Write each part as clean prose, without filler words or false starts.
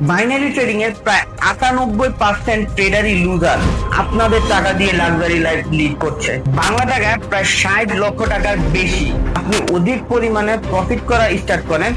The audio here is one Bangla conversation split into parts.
বাইনারি ট্রেডিং এর প্রায় 98% ট্রেডারই লুজার। আপনাদের টাকা দিয়ে লাক্সারি লাইফ লিড করছে। বাংলা টাকায় প্রায় 60 লক্ষ টাকার বেশি আপনি অধিক পরিমাণে প্রফিট করা স্টার্ট করেন,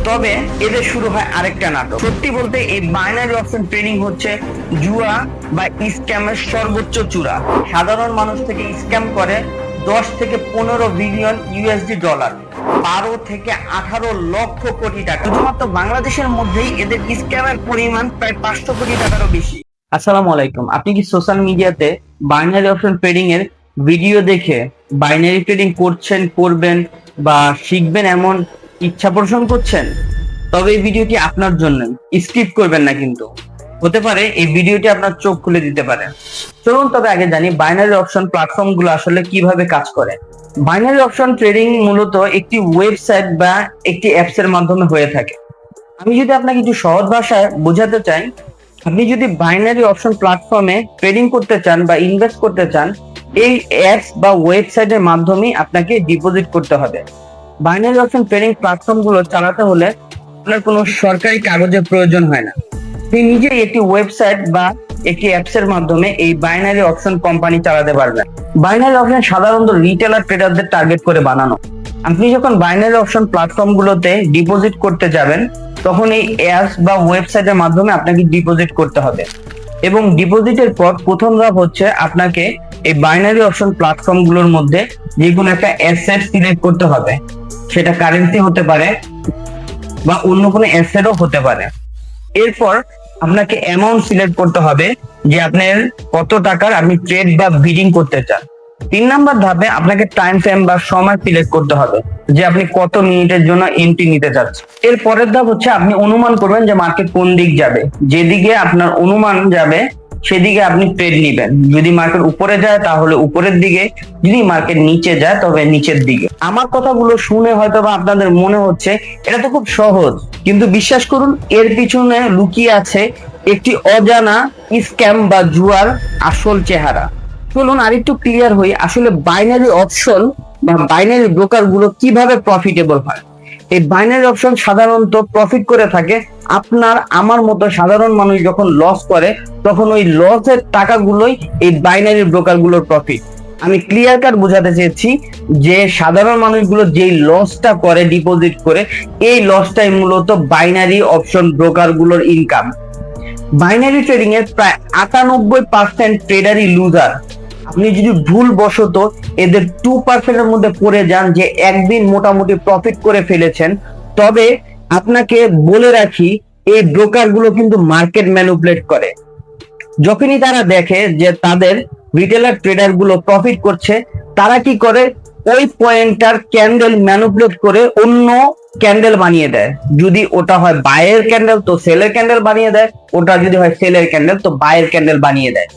তবে এদের শুরু হয় আরেকটা নাটক। সত্যি বলতে এই বাইনারি অপশন ট্রেডিং হচ্ছে জুয়া বা স্ক্যামের সর্বোচ্চ চূড়া। সাধারণ মানুষ থেকে স্ক্যাম করে 10 থেকে 15 বিলিয়ন ইউএসডি ডলার, 12 থেকে 18 লক্ষ কোটি টাকা। শুধুমাত্র বাংলাদেশের মধ্যেই এদের স্ক্যামের পরিমাণ প্রায় 500 কোটি টাকারও বেশি। আসসালামু আলাইকুম। আপনি কি সোশ্যাল মিডিয়াতে বাইনারি অপশন ট্রেডিং এর ভিডিও দেখে বাইনারি ট্রেডিং করছেন, করবেন বা শিখবেন এমন ইচ্ছা পোষণ করছেন? তবে এই ভিডিওটি আপনার জন্য, স্কিপ করবেন না। কিন্তু হতে পারে এই ভিডিওটি আপনার চোখ খুলে দিতে পারে। চলুন তবে আগে জানি বাইনারি অপশন প্ল্যাটফর্ম গুলো আসলে কিভাবে কাজ করে। বাইনারি অপশন ট্রেডিং মূলত একটি ওয়েবসাইট বা একটি অ্যাপস এর মাধ্যমে হয়ে থাকে। আমি যদি আপনাকে কিছু সহজ ভাষায় বোঝাতে চাই, আপনি যদি বাইনারি অপশন প্ল্যাটফর্মে ট্রেডিং করতে চান বা ইনভেস্ট করতে চান, এই অ্যাপস বা ওয়েবসাইটের মাধ্যমে আপনাকে ডিপোজিট করতে হবে। বাইনারি অপশন ট্রেডিং প্ল্যাটফর্ম গুলো চালাতে হলে আপনার কোনো সরকারি কাগজের প্রয়োজন হয় না। আপনি নিজেই একটি ওয়েবসাইট বা একটি অ্যাপস এর মাধ্যমে এই বাইনারি অপশন কোম্পানি চালাতে পারবেন। বাইনারি অপশন সাধারণত রিটেলার ট্রেডারদের টার্গেট করে বানানো। আপনি যখন বাইনারি অপশন প্ল্যাটফর্ম গুলোতে ডিপোজিট করতে যাবেন, তখন এই অ্যাপস বা ওয়েবসাইটের মাধ্যমে আপনাকে ডিপোজিট করতে হবে, এবং ডিপোজিটের পর প্রথম ধাপ হচ্ছে আপনাকে এই বাইনারি অপশন প্ল্যাটফর্ম গুলোর মধ্যে যে কোনো একটা অ্যাসেট সিলেক্ট করতে হবে। সেটা কারেন্সি হতে পারে বা অন্য কোনো অ্যাসেটও হতে পারে। এরপর আপনাকে অ্যামাউন্ট সিলেক্ট করতে হবে যে আপনার কত টাকার আপনি ট্রেড বা বিডিং করতে চান। 3 নাম্বার ধাপে আপনাকে টাইম ফ্রেম বা সময় সিলেক্ট করতে হবে যে আপনি কত মিনিটের জন্য এন্ট্রি নিতে চাচ্ছেন। এর পরের ধাপ হচ্ছে আপনি অনুমান করবেন যে মার্কেট কোন দিক যাবে। যেদিকে আপনার অনুমান যাবে সেদিকে আপনি ট্রেড নিবেন। যদি মার্কেট উপরে যায় তাহলে উপরের দিকে, যদি মার্কেট নিচে যায় তবে নিচের দিকে। আমার কথাগুলো শুনে হয়তো বা আপনাদের মনে হচ্ছে এটা তো খুব সহজ, কিন্তু বিশ্বাস করুন এর পিছনে লুকিয়ে আছে একটি অজানা স্ক্যাম বা জুয়ার আসল চেহারা। চলুন আরেকটু ক্লিয়ার হই, আসলে বাইনারি অপশন বা বাইনারি ব্রোকার গুলো কিভাবে প্রফিটেবল হয়। এই বাইনারি অপশন সাধারণত প্রফিট করে থাকে আপনার আমার মতো সাধারণ মানুষ যখন লস করে, তখন ওই লসের টাকাগুলোই এই বাইনারি ব্রোকার গুলোর প্রফিট। আমি ক্লিয়ার কাট বোঝাতে চেয়েছি যে সাধারণ মানুষগুলো যেই লসটা করে ডিপোজিট করে, এই লসটাই মূলত বাইনারি অপশন ব্রোকার গুলোর ইনকাম। বাইনারি ট্রেডিং এর প্রায় 98% ট্রেডারই লুজার। আপনি যদি ভুল বশত এদের 2% এর মধ্যে পড়ে যান যে একদিন মোটামুটি প্রফিট করে ফেলেছেন, তবে আপনাকে বলে রাখি এই ব্রোকার গুলো কিন্তু মার্কেট ম্যানিপুলেট করে। যখনই তারা দেখে যে তাদের রিটেলার ট্রেডার গুলো প্রফিট করছে, তারা কি করে ওই পয়েন্টার ক্যান্ডেল ম্যানিপুলেট করে অন্য ক্যান্ডেল বানিয়ে দেয়। যদি ওটা হয় বাইয়ের ক্যান্ডেল তো সেলের ক্যান্ডেল বানিয়ে দেয়, ওটা যদি হয় সেলের ক্যান্ডেল তো বাইয়ের ক্যান্ডেল বানিয়ে দেয়।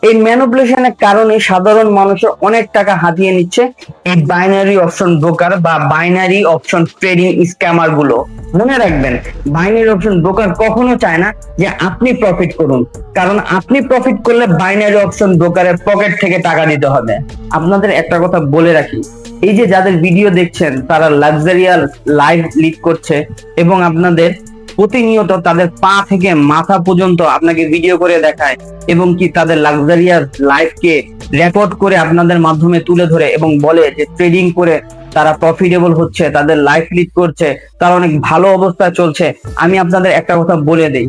এই ম্যানিপুলেশনের কারণে সাধারণ মানুষের অনেক টাকা হাতিয়ে নিচ্ছে এই বাইনারি অপশন ব্রোকার বা বাইনারি অপশন ট্রেডিং স্ক্যামার গুলো। মনে রাখবেন, বাইনারি অপশন ব্রোকার কখনো চায় না যে আপনি প্রফিট করুন, কারণ আপনি প্রফিট করলে বাইনারি অপশন ব্রোকারের পকেট থেকে টাকা দিতে হবে। আপনাদের একটা কথা বলে রাখি, এই যে যাদের ভিডিও দেখছেন তারা লাক্সারিয়াল লাইফ লিড করছে এবং আপনাদের প্রতিনিয়ত তাদের পা থেকে মাথা পর্যন্ত আপনাকে ভিডিও করে দেখায়, এবং কি তাদের লাক্সারিয়াস লাইফকে রেকর্ড করে আপনাদের মাধ্যমে তুলে ধরে এবং বলে যে ট্রেডিং করে তারা প্রফিটেবল হচ্ছে, তাদের লাইফ লিড করছে, তারা অনেক ভালো অবস্থায় চলছে। আমি আপনাদের একটা কথা বলে দেই,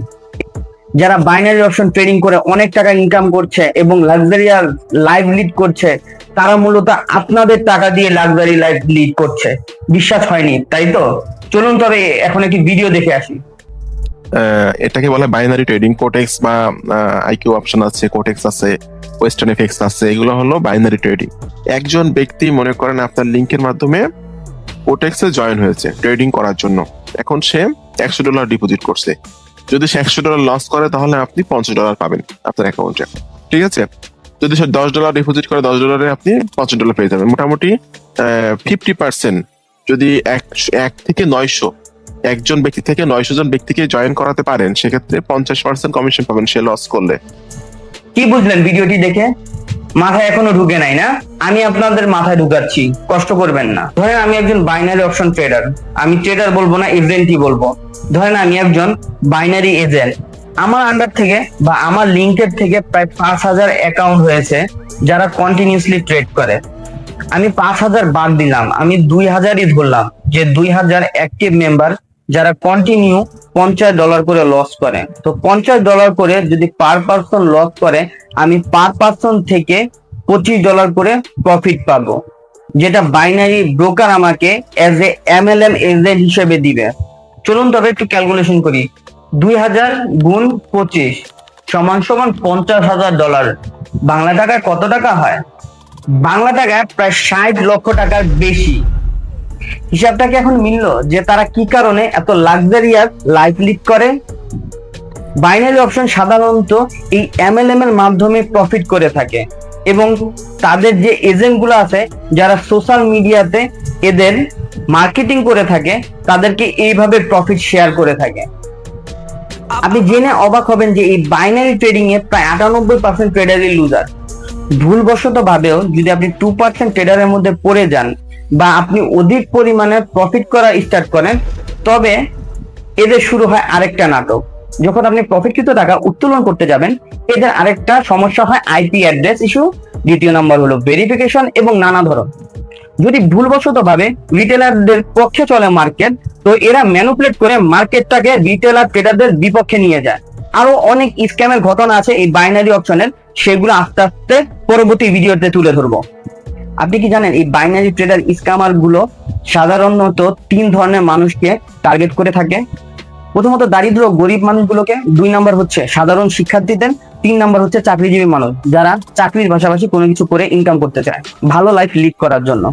যারা বাইনারি অপশন ট্রেডিং করে অনেক টাকা ইনকাম করছে এবং লাক্সারিয়াস লাইফ লিড করছে, তারা মূলত আপনাদের টাকা দিয়ে লাক্সারি লাইফ লিড করছে। বিশ্বাস হয়নি তাই তো? চলুন তবে এখন একটি ভিডিও দেখে আসি। এটাকে বলে বাইনারি ট্রেডিং। কোটেক্স বা আইকিউ অপশন আছে, কোটেক্স আছে, ওয়েস্টার্ন এফএক্স আছে, এগুলো হলো বাইনারি ট্রেডিং। একজন ব্যক্তি মনে করেন আপনার লিংকের মাধ্যমে কোটেক্সে জয়েন হয়েছে ট্রেডিং করার জন্য। এখন সে $100 ডিপোজিট করছে। যদি সে $100 লস করে তাহলে আপনি $50 পাবেন আপনার অ্যাকাউন্টে, ঠিক আছে? যদি সে $10 ডিপোজিট করে, $10 আপনি $50 পেয়ে যাবেন। মোটামুটি 50%, যদি 1 থেকে 900 একজন ব্যক্তি থেকে 900 জন ব্যক্তিকে জয়েন করাতে পারেন, সেক্ষেত্রে 50% কমিশন পাবেন সে লস করলে। কি বুঝলেন ভিডিওটি দেখে? মাথায় এখনো ঢুকে নাই না? আমি আপনাদের মাথায় ঢুকাচ্ছি, কষ্ট করবেন না। ধরেন আমি একজন বাইনারি অপশন ট্রেডার, আমি ট্রেডার বলবো না, এজেন্টই বলবো। ধরেন আমি একজন বাইনারি এজেন্ট, আমার আন্ডার থেকে বা আমার লিঙ্কের থেকে প্রায় 5,000 অ্যাকাউন্ট হয়েছে যারা কন্টিনিউসলি ট্রেড করে। আমি 5,000 বাদ দিলাম, আমি 2,000ই ধরলাম যে 2,000 অ্যাক্টিভ মেম্বার যারা কন্টিনিউ $50 করে লস করে। তো $50 করে যদি পার পার্সন লস করে, আমি পার পার্সন থেকে $25 করে প্রফিট পাবো, যেটা বাইনারি ব্রোকার আমাকে এজ এ MLM এজেন্ট হিসেবে দিবে। চলুন তবে একটু ক্যালকুলেশন করি। 2,000 গুণ 25 সমান সমান $50,000। বাংলা টাকায় কত টাকা হয়? বাংলা টাকায় প্রায় 60 লক্ষ টাকার বেশি। হিসাবটাকে এখন মিললো যে তারা কি কারণে এত লাক্সারিয়াস লাইফ লিড করে। বাইনারি অপশন সাধারণত এই MLM এর মাধ্যমে প্রফিট করে থাকে এবং তাদের যে এজেন্ট গুলো আছে যারা সোশ্যাল মিডিয়াতে এদের মার্কেটিং করে থাকে, তাদেরকে এইভাবে প্রফিট শেয়ার করে থাকে। আপনি জেনে অবাক হবেন যে এই বাইনারি ট্রেডিং এ প্রায় 98% ট্রেডারই লুজার। ভুলবশত ভাবেও যদি আপনি 2% ট্রেডারের মধ্যে পড়ে যান বা আপনি অধিক পরিমাণে প্রফিট করা স্টার্ট করেন, তবে এদের শুরু হয় আরেকটা নাটক। যখন আপনি প্রফিটকৃত টাকা উত্তোলন করতে যাবেন, এদের আরেকটা সমস্যা হয় আইপি অ্যাড্রেস ইস্যু, দ্বিতীয় নাম্বার হলো ভেরিফিকেশন এবং নানা ধরন। যদি ভুলবশত ভাবে রিটেলারদের পক্ষে চলে মার্কেট, তো এরা ম্যানুপুলেট করে মার্কেটটাকে রিটেলার ট্রেডারদের বিপক্ষে নিয়ে যায়। আরো অনেক স্ক্যামের ঘটনা আছে এই বাইনারি অপশনের, সেগুলো আস্তে আস্তে পরবর্তী ভিডিওতে তুলে ধরবো। আপনি কি জানেন এই বাইনারি ট্রেডার স্ক্যামার গুলো সাধারণত 3 ধরনের মানুষকে টার্গেট করে থাকে? প্রথমত দারিদ্র গরিব মানুষগুলোকে, 2 নাম্বার হচ্ছে সাধারণ শিক্ষার্থীদের, 3 নাম্বার হচ্ছে চাকরিজীবী মানুষ যারা চাকরির পাশাপাশি কোনো কিছু করে ইনকাম করতে চায় ভালো লাইফ লিড করার জন্য।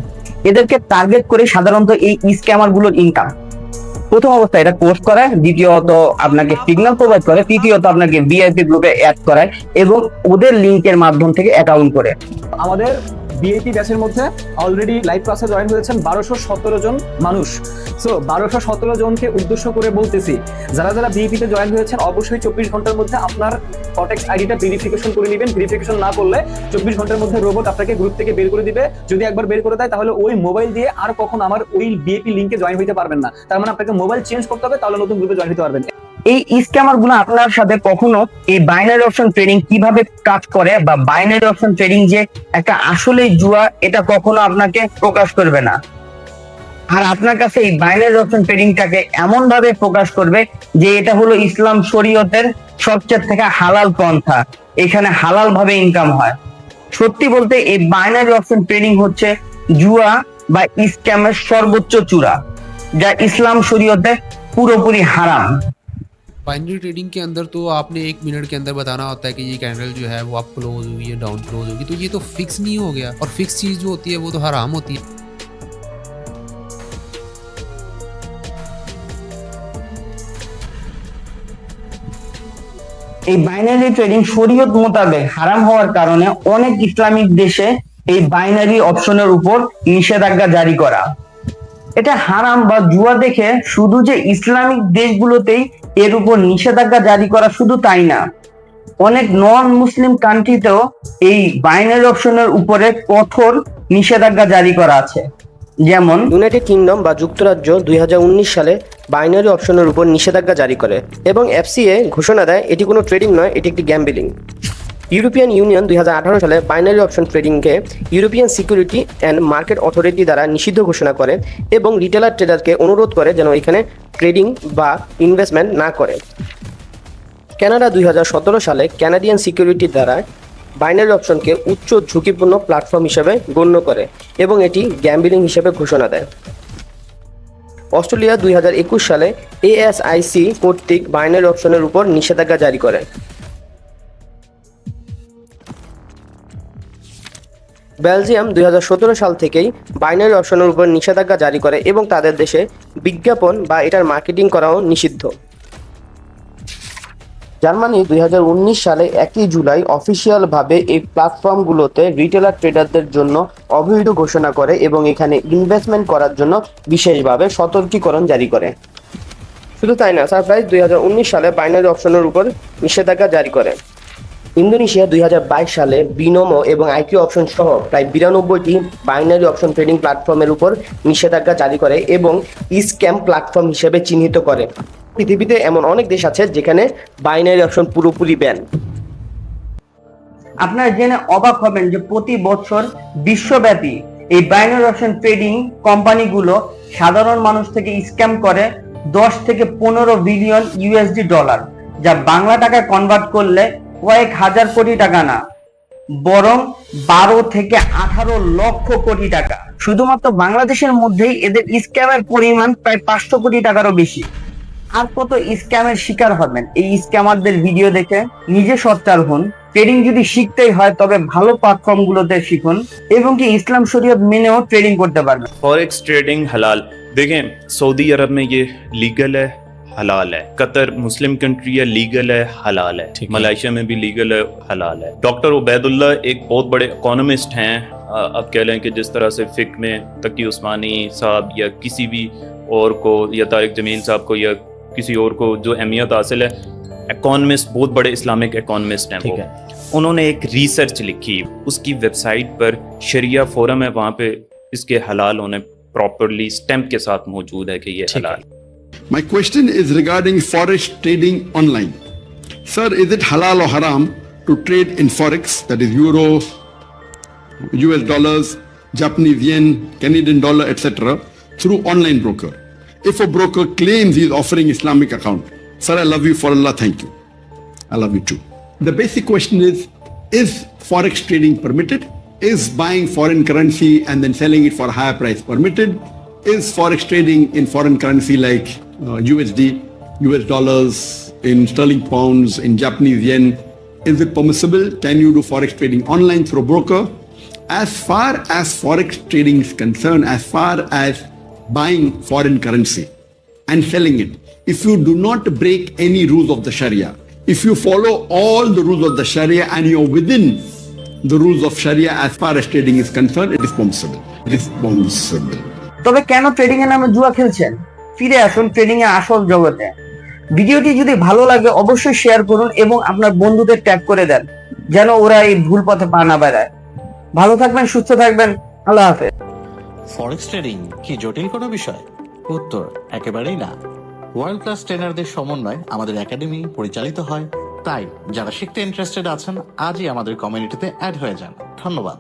এদেরকে টার্গেট করে সাধারণত এই স্ক্যামার গুলোর ইনকাম। প্রথম অবস্থায় এটা কোর্স করায়, দ্বিতীয়ত আপনাকে সিগন্যাল প্রোভাইড করে, তৃতীয়ত আপনাকে ভিআইপি গ্রুপে অ্যাড করায় এবং ওদের লিংকের মাধ্যম থেকে অ্যাকাউন্ট করে। আমাদের বিএপি ব্যাচের মধ্যে অলরেডি লাইভ ক্লাসে জয়েন হয়েছেন 1217 জন মানুষ। সো 1217 জনকে উদ্দেশ্য করে বলতেছি, যারা যারা বিএপি তে জয়েন হয়েছেন অবশ্যই 24 ঘন্টার মধ্যে আপনার কটেক্স আইডিটা ভেরিফিকেশন করে নেবেন। ভেরিফিকেশন না করলে 24 ঘন্টার মধ্যে রোবট আপনাকে গ্রুপ থেকে বের করে দিবে। যদি একবার বের করে দেয় তাহলে ওই মোবাইল দিয়ে আর কখন আমার ওই বিএপি লিংকে জয়েন হতে পারবেন না। তার মানে আপনাকে মোবাইল চেঞ্জ করতে হবে, তাহলে নতুন গ্রুপে জয়েন হতে পারবেন। এই স্ক্যামার গুলো আপনার সাথে কখনো এই বাইনারি অপশন ট্রেডিং কিভাবে কাজ করে বা বাইনারি অপশন ট্রেডিং যে একটা আসলেই জুয়া, এটা কখনো আপনাকে প্রকাশ করবে না। আর আপনার কাছে এই বাইনারি অপশন ট্রেডিংটাকে এমন ভাবে প্রকাশ করবে যে এটা হলো ইসলাম শরীয়তের সবচেয়ে থেকে হালাল পন্থা, এখানে হালাল ভাবে ইনকাম হয়। সত্যি বলতে এই বাইনারি অপশন ট্রেডিং হচ্ছে জুয়া বা স্ক্যামের সর্বোচ্চ চূড়া, যা ইসলাম শরীয়তে পুরোপুরি হারাম। बाइनरी ट्रेडिंग के अंदर तो आपने 1 मिनट के अंदर बताना होता है कि ये कैंडल जो है वो आप क्लोज हुई है, डाउन क्लोज होगी, तो ये तो फिक्स नहीं हो गया। और फिक्स चीज़ जो होती है वो तो हराम होती है। এই বাইনারি ট্রেডিং শরীয়ত মোতাবেক হারাম হওয়ার কারণে অনেক ইসলামিক দেশে এই বাইনারি অপশনের উপর নিষেধাজ্ঞা জারি করা। এটা হারাম বা জুয়া দেখে শুধু যে ইসলামিক দেশগুলোতেই এর উপর নিষেধাজ্ঞা জারি করা শুধু তাই না, অনেক নন মুসলিম কান্ট্রিতেও এই বাইনারি অপশনের উপরে কঠোর নিষেধাজ্ঞা জারি করা আছে। যেমন ইউনাইটেড কিংডম বা যুক্তরাজ্য 2019 সালে বাইনারি অপশনের উপর নিষেধাজ্ঞা জারি করে এবং এফসিএ ঘোষণা দেয় এটি কোনো ট্রেডিং নয়, এটি একটি গ্যাম্বলিং। ইউরোপিয়ান ইউনিয়ন 2018 সালে বাইনারি অপশন ট্রেডিংকে European security and market authority দ্বারা নিষিদ্ধ ঘোষণা করে এবং রিটেলার ট্রেডারকে অনুরোধ করে যেন এখানে ট্রেডিং বা ইনভেস্টমেন্ট না করে। কানাডা 2017 সালে কানাডিয়ান সিকিউরিটি দ্বারা বাইনারি অপশনকে উচ্চ ঝুঁকিপূর্ণ প্ল্যাটফর্ম হিসেবে গণ্য করে এবং এটি গ্যাম্বলিং হিসেবে ঘোষণা দেয়। অস্ট্রেলিয়া 2021 সালে এএসআইসি কর্তৃক বাইনারি অপশনের উপর নিষেধাজ্ঞা জারি করে। বেলজিয়াম 2017 সাল থেকেই বাইনারি অপশনের উপর নিষেধাজ্ঞা জারি করে এবং তাদের দেশে বিজ্ঞাপন বা এটার মার্কেটিং করাও নিষিদ্ধ। জার্মানি 2019 সালে 1 জুলাই অফিসিয়ালভাবে এই প্ল্যাটফর্মগুলোতে রিটেলার ট্রেডারদের জন্য অবৈধ ঘোষণা করে এবং এখানে ইনভেস্টমেন্ট করার জন্য বিশেষভাবে সতর্কীকরণ জারি করে। শুধু তাই না, সারপ্রাইজ 2019 সালে বাইনারি অপশনের উপর নিষেধাজ্ঞা জারি করে। ইন্দোনেশিয়া 2022 সালে বিনোমো এবং আইকিউ অপশন সহ প্রায় 92টি বাইনারি অপশন ট্রেডিং প্ল্যাটফর্মের উপর নিষেধাজ্ঞা জারি করে এবং স্ক্যাম প্ল্যাটফর্ম হিসেবে চিহ্নিত করে। পৃথিবীতে এমন অনেক দেশ আছে যেখানে বাইনারি অপশন পুরোপুরি ব্যান। আপনারা জেনে অবাক হবেন যে প্রতি বছর বিশ্বব্যাপী এই বাইনারি অপশন ট্রেডিং কোম্পানিগুলো সাধারণ মানুষ থেকে স্ক্যাম করে 10 থেকে 15 বিলিয়ন ইউএসডি ডলার, যা বাংলা টাকায় কনভার্ট করলে কয়েক হাজার কোটি টাকা না, বরং 12 থেকে 18 লক্ষ কোটি টাকা। শুধুমাত্র বাংলাদেশের মধ্যেই এদের স্ক্যামের পরিমাণ প্রায় 500 কোটি টাকারও বেশি। আর কত স্ক্যামের শিকার হবেন এই স্ক্যামারদের ভিডিও দেখে? নিজে সচ্চার হন। ট্রেডিং যদি শিখতেই হয় তবে ভালো প্ল্যাটফর্মগুলোতে শিখুন এবং কি ইসলাম শরীয়ত মেনেও ট্রেডিং করতে পারবেন। फॉरेक्स ट्रेडिंग हलाल देखें, सऊदी अरब में ये लीगल है, हलाल है। कतर मुस्लिम कंट्री है, लीगल है, हलाल है। मलेशिया में भी लीगल है, हलाल है। डॉक्टर उबैदुल्ला एक बहुत बड़े इकोनॉमिस्ट हैं। अब कह लें कि जिस तरह से फिक में तकी उस्मानी साहब या किसी भी और को या तारिक जमील साहब को या किसी और को जो अहमियत हासिल है, इकोनॉमिस्ट, बहुत बड़े इस्लामिक इकोनॉमिस्ट हैं वो। उन्होंने एक रिसर्च लिखी, उसकी वेबसाइट पर शरिया फोरम है, वहाँ पे इसके हलाल होने प्रॉपरली स्टैम्प के साथ मौजूद है कि ये हलाल। My question is regarding forex trading online. Sir, is it halal or haram to trade in forex, that is euro, US dollars, Japanese yen, Canadian dollar, etc., through online broker? If a broker claims he is offering Islamic account, sir, I love you for Allah, thank you. I love you too. The basic question is forex trading permitted? Is buying foreign currency and then selling it for a higher price permitted? Is forex trading in foreign currency like USD, US dollars, in sterling pounds, in Japanese yen, is it permissible? Can you do forex trading online through a broker? As far as forex trading is concerned, as far as buying foreign currency and selling it, if you do not break any rules of the Sharia, if you follow all the rules of the Sharia and you're within the rules of Sharia as far as trading is concerned, it is permissible. It is permissible. তবে কেন ট্রেডিং এর নামে জুয়া খেলছেন? ফিরে আসুন ট্রেডিং এর আসল জগতে। ভিডিওটি যদি ভালো লাগে অবশ্যই শেয়ার করুন এবং আপনার বন্ধুদের ট্যাগ করে দেন যেন ওরা এই ভুল পথে পা না বাড়ায়। ভালো থাকবেন, সুস্থ থাকবেন, আল্লাহ হাফেজ। ফরেক্স ট্রেডিং কি জটিল কোনো বিষয়? উত্তর, একেবারেই না। ওয়ার্ল্ড ক্লাস ট্রেনারদের সমন্বয়ে আমাদের একাডেমি পরিচালিত হয়। তাই যারা শিখতে ইন্টারেস্টেড আছেন আজই আমাদের কমিউনিটিতে অ্যাড হয়ে যান। ধন্যবাদ।